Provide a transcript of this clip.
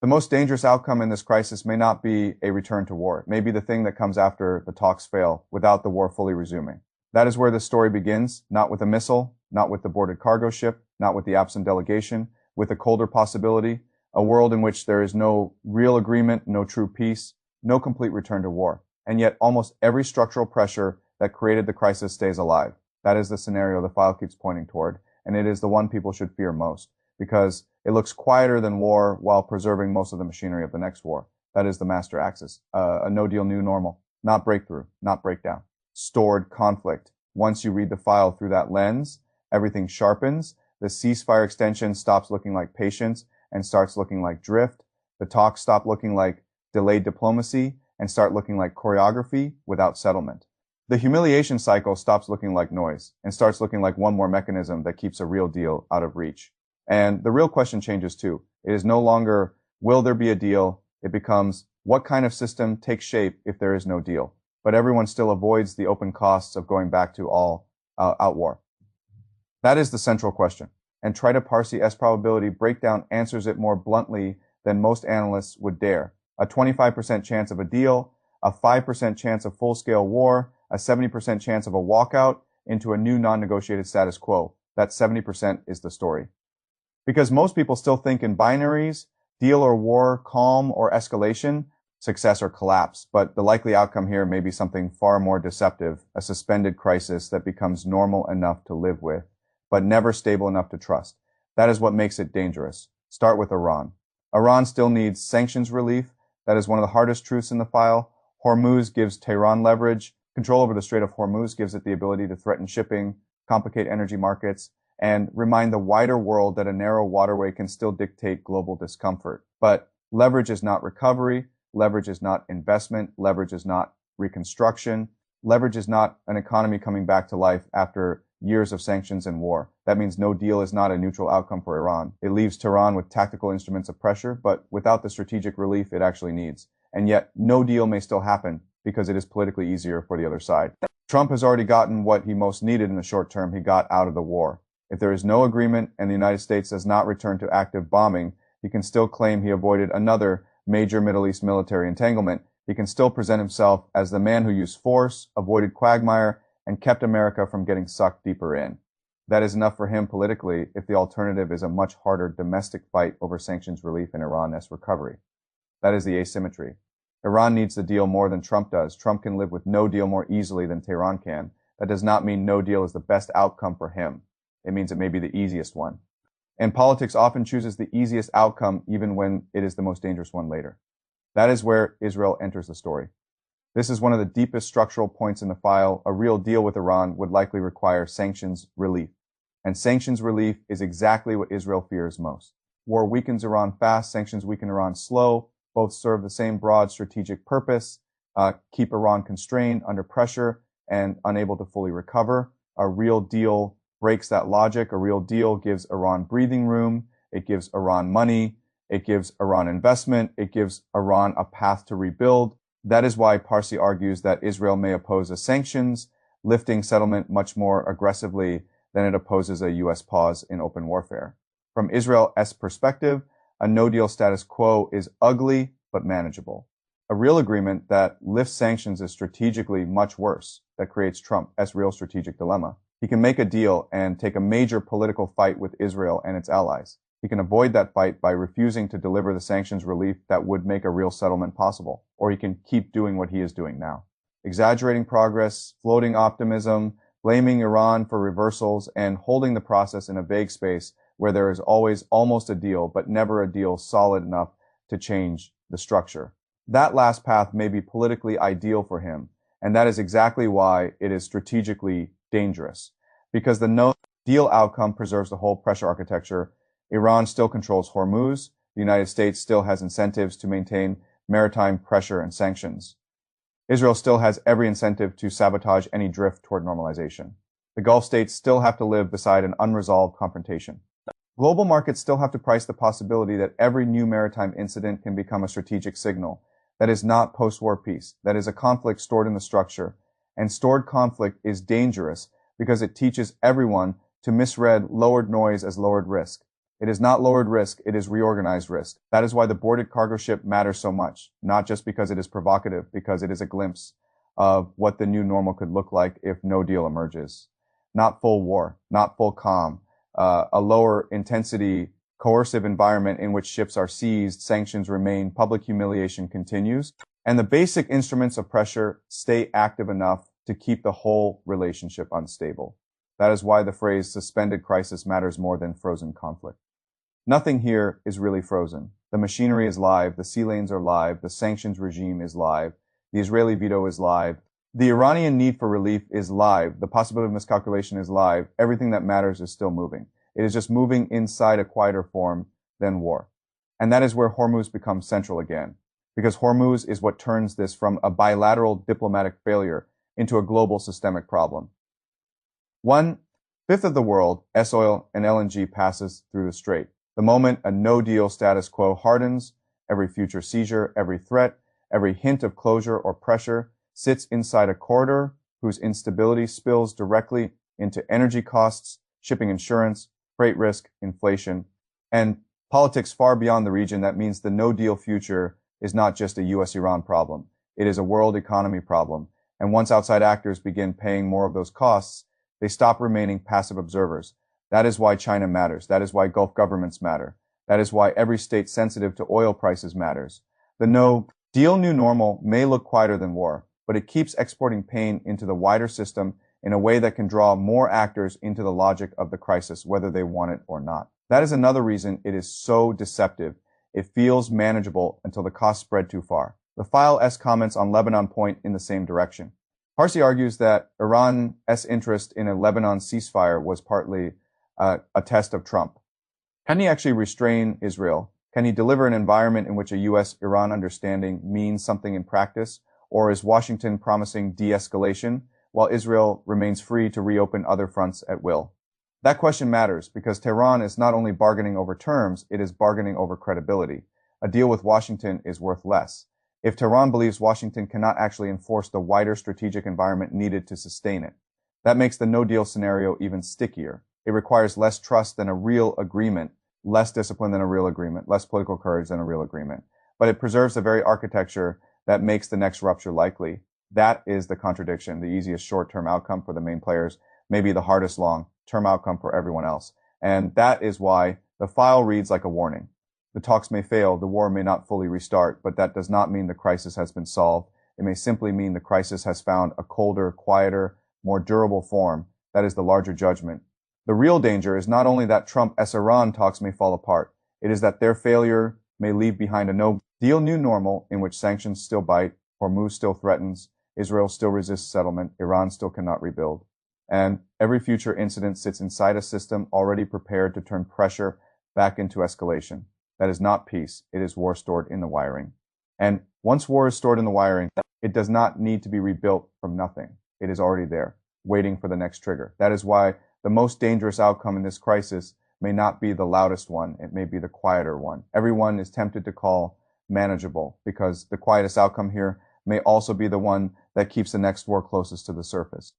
The most dangerous outcome in this crisis may not be a return to war. It may be the thing that comes after the talks fail without the war fully resuming. That is where the story begins, not with a missile, not with the boarded cargo ship, not with the absent delegation, with a colder possibility, a world in which there is no real agreement, no true peace, no complete return to war. And yet almost every structural pressure that created the crisis stays alive. That is the scenario the file keeps pointing toward, and it is the one people should fear most, because it looks quieter than war while preserving most of the machinery of the next war. That is the master axis, a no-deal new normal, not breakthrough, not breakdown. Stored conflict. Once you read the file through that lens, everything sharpens, the ceasefire extension stops looking like patience and starts looking like drift. The talks stop looking like delayed diplomacy and start looking like choreography without settlement. The humiliation cycle stops looking like noise and starts looking like one more mechanism that keeps a real deal out of reach. And the real question changes too. It is no longer, will there be a deal? It becomes, what kind of system takes shape if there is no deal? But everyone still avoids the open costs of going back to all out war. That is the central question. And Trita Parsi S probability breakdown answers it more bluntly than most analysts would dare. A 25% chance of a deal, a 5% chance of full-scale war, a 70% chance of a walkout into a new non-negotiated status quo. That 70% is the story. Because most people still think in binaries, deal or war, calm or escalation, success or collapse. But the likely outcome here may be something far more deceptive, a suspended crisis that becomes normal enough to live with, but never stable enough to trust. That is what makes it dangerous. Start with Iran. Iran still needs sanctions relief. That is one of the hardest truths in the file. Hormuz gives Tehran leverage. Control over the Strait of Hormuz gives it the ability to threaten shipping, complicate energy markets, and remind the wider world that a narrow waterway can still dictate global discomfort. But leverage is not recovery. Leverage is not investment. Leverage is not reconstruction. Leverage is not an economy coming back to life after years of sanctions and war. That means no deal is not a neutral outcome for Iran. It leaves Tehran with tactical instruments of pressure, but without the strategic relief it actually needs. And yet, no deal may still happen because it is politically easier for the other side. Trump has already gotten what he most needed in the short term. He got out of the war. If there is no agreement and the United States does not return to active bombing, he can still claim he avoided another major Middle East military entanglement. He can still present himself as the man who used force, avoided quagmire, and kept America from getting sucked deeper in. That is enough for him politically if the alternative is a much harder domestic fight over sanctions relief and Iran-esque recovery. That is the asymmetry. Iran needs the deal more than Trump does. Trump can live with no deal more easily than Tehran can. That does not mean no deal is the best outcome for him. It means it may be the easiest one. And politics often chooses the easiest outcome even when it is the most dangerous one later. That is where Israel enters the story. This is one of the deepest structural points in the file. A real deal with Iran would likely require sanctions relief. And sanctions relief is exactly what Israel fears most. War weakens Iran fast, sanctions weaken Iran slow. Both serve the same broad strategic purpose, keep Iran constrained, under pressure, and unable to fully recover. A real deal breaks that logic. A real deal gives Iran breathing room. It gives Iran money. It gives Iran investment. It gives Iran a path to rebuild. That is why Parsi argues that Israel may oppose a sanctions lifting settlement much more aggressively than it opposes a U.S. pause in open warfare. From Israel's perspective, a no-deal status quo is ugly but manageable. A real agreement that lifts sanctions is strategically much worse. That creates Trump's real strategic dilemma. He can make a deal and take a major political fight with Israel and its allies. He can avoid that fight by refusing to deliver the sanctions relief that would make a real settlement possible. Or he can keep doing what he is doing now. Exaggerating progress, floating optimism, blaming Iran for reversals, and holding the process in a vague space where there is always almost a deal, but never a deal solid enough to change the structure. That last path may be politically ideal for him, and that is exactly why it is strategically dangerous. Because the no deal outcome preserves the whole pressure architecture. Iran still controls Hormuz. The United States still has incentives to maintain maritime pressure and sanctions. Israel still has every incentive to sabotage any drift toward normalization. The Gulf states still have to live beside an unresolved confrontation. Global markets still have to price the possibility that every new maritime incident can become a strategic signal. That is not post-war peace. That is a conflict stored in the structure. And stored conflict is dangerous because it teaches everyone to misread lowered noise as lowered risk. It is not lowered risk, it is reorganized risk. That is why the boarded cargo ship matters so much, not just because it is provocative, because it is a glimpse of what the new normal could look like if no deal emerges. Not full war, not full calm, a lower intensity, coercive environment in which ships are seized, sanctions remain, public humiliation continues, and the basic instruments of pressure stay active enough to keep the whole relationship unstable. That is why the phrase suspended crisis matters more than frozen conflict. Nothing here is really frozen. The machinery is live, the sea lanes are live, the sanctions regime is live, the Israeli veto is live, the Iranian need for relief is live, the possibility of miscalculation is live, everything that matters is still moving. It is just moving inside a quieter form than war. And that is where Hormuz becomes central again, because Hormuz is what turns this from a bilateral diplomatic failure into a global systemic problem. 1/5 of the world, S-oil and LNG, passes through the strait. The moment a no-deal status quo hardens, every future seizure, every threat, every hint of closure or pressure sits inside a corridor whose instability spills directly into energy costs, shipping insurance, freight risk, inflation, and politics far beyond the region. That means the no-deal future is not just a US-Iran problem. It is a world economy problem. And once outside actors begin paying more of those costs, they stop remaining passive observers. That is why China matters. That is why Gulf governments matter. That is why every state sensitive to oil prices matters. The no-deal new normal may look quieter than war, but it keeps exporting pain into the wider system in a way that can draw more actors into the logic of the crisis, whether they want it or not. That is another reason it is so deceptive. It feels manageable until the costs spread too far. The File S comments on Lebanon point in the same direction. Parsi argues that Iran's interest in a Lebanon ceasefire was partly a test of Trump. Can he actually restrain Israel? Can he deliver an environment in which a US-Iran understanding means something in practice? Or is Washington promising de-escalation while Israel remains free to reopen other fronts at will? That question matters because Tehran is not only bargaining over terms, it is bargaining over credibility. A deal with Washington is worth less. If Tehran believes Washington cannot actually enforce the wider strategic environment needed to sustain it, that makes the no-deal scenario even stickier. It requires less trust than a real agreement, less discipline than a real agreement, less political courage than a real agreement. But it preserves the very architecture that makes the next rupture likely. That is the contradiction. The easiest short-term outcome for the main players may be the hardest long-term outcome for everyone else. And that is why the file reads like a warning. The talks may fail, the war may not fully restart, but that does not mean the crisis has been solved. It may simply mean the crisis has found a colder, quieter, more durable form. That is the larger judgment. The real danger is not only that Trump-Iran talks may fall apart, it is that their failure may leave behind a no-deal new normal in which sanctions still bite, Hormuz still threatens, Israel still resists settlement, Iran still cannot rebuild. And every future incident sits inside a system already prepared to turn pressure back into escalation. That is not peace, it is war stored in the wiring. And once war is stored in the wiring, it does not need to be rebuilt from nothing. It is already there, waiting for the next trigger. That is why the most dangerous outcome in this crisis may not be the loudest one, it may be the quieter one. Everyone is tempted to call manageable because the quietest outcome here may also be the one that keeps the next war closest to the surface.